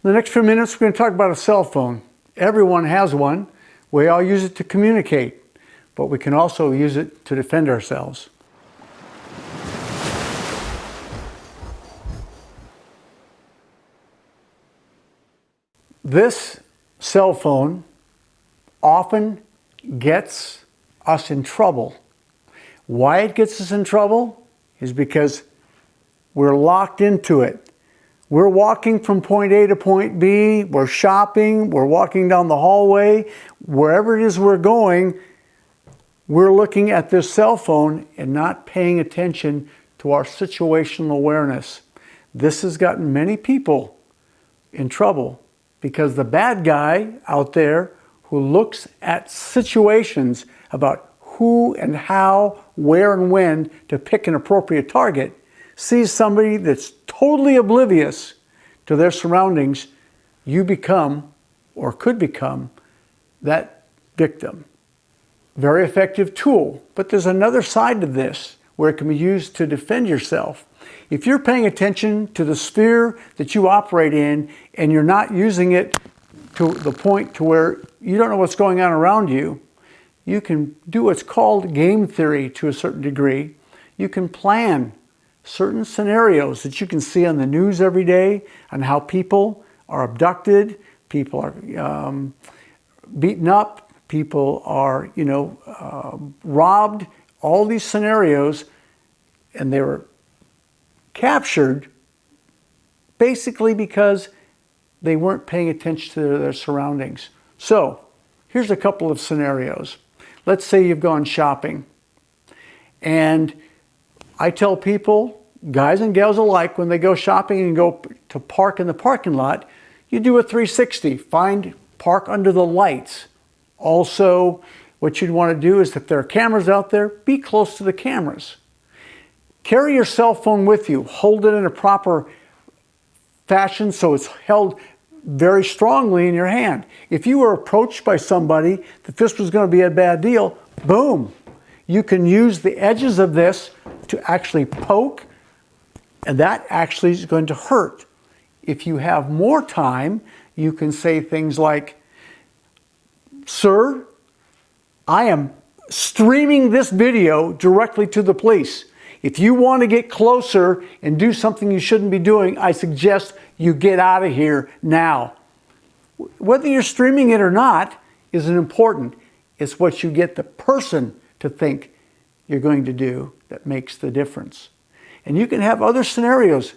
In the next few minutes, we're going to talk about a cell phone. Everyone has one. We all use it to communicate, but we can also use it to defend ourselves. This cell phone often gets us in trouble. Why it gets us in trouble is because we're locked into it. We're walking from point A to point B, we're shopping, we're walking down the hallway, wherever it is we're going, we're looking at this cell phone and not paying attention to our situational awareness. This has gotten many people in trouble because the bad guy out there who looks at situations about who and how, where and when to pick an appropriate target sees somebody that's totally oblivious to their surroundings, you become, or could become, that victim. Very effective tool, but there's another side to this where it can be used to defend yourself. If you're paying attention to the sphere that you operate in and you're not using it to the point to where you don't know what's going on around you, you can do what's called game theory to a certain degree. You can plan certain scenarios that you can see on the news every day on how people are abducted, people are beaten up, people are, robbed, all these scenarios, and they were captured basically because they weren't paying attention to their surroundings. So here's a couple of scenarios. Let's say you've gone shopping, and I tell people, guys and gals alike, when they go shopping and go to park in the parking lot, you do a 360. Park under the lights. Also, what you'd want to do is if there are cameras out there, be close to the cameras. Carry your cell phone with you. Hold it in a proper fashion so it's held very strongly in your hand. If you were approached by somebody that this was going to be a bad deal, boom. You can use the edges of this to actually poke, and that actually is going to hurt. If you have more time, you can say things like, "Sir, I am streaming this video directly to the police. If you want to get closer and do something you shouldn't be doing, I suggest you get out of here now." Whether you're streaming it or not isn't important. It's what you get the person to think you're going to do that makes the difference. And you can have other scenarios.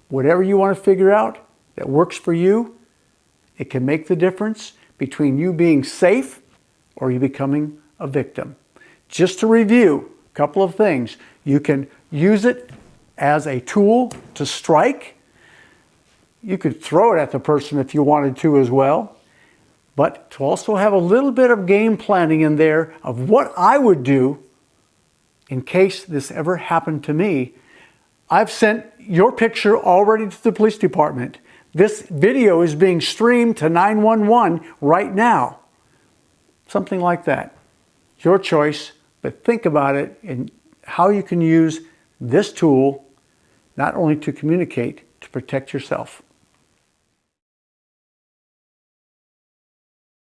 Whatever you want to figure out that works for you, it can make the difference between you being safe or you becoming a victim. Just to review a couple of things. You can use it as a tool to strike. You could throw it at the person if you wanted to as well. But to also have a little bit of game planning in there of what I would do in case this ever happened to me. I've sent your picture already to the police department. This video is being streamed to 911 right now. Something like that. Your choice, but think about it and how you can use this tool not only to communicate, to protect yourself.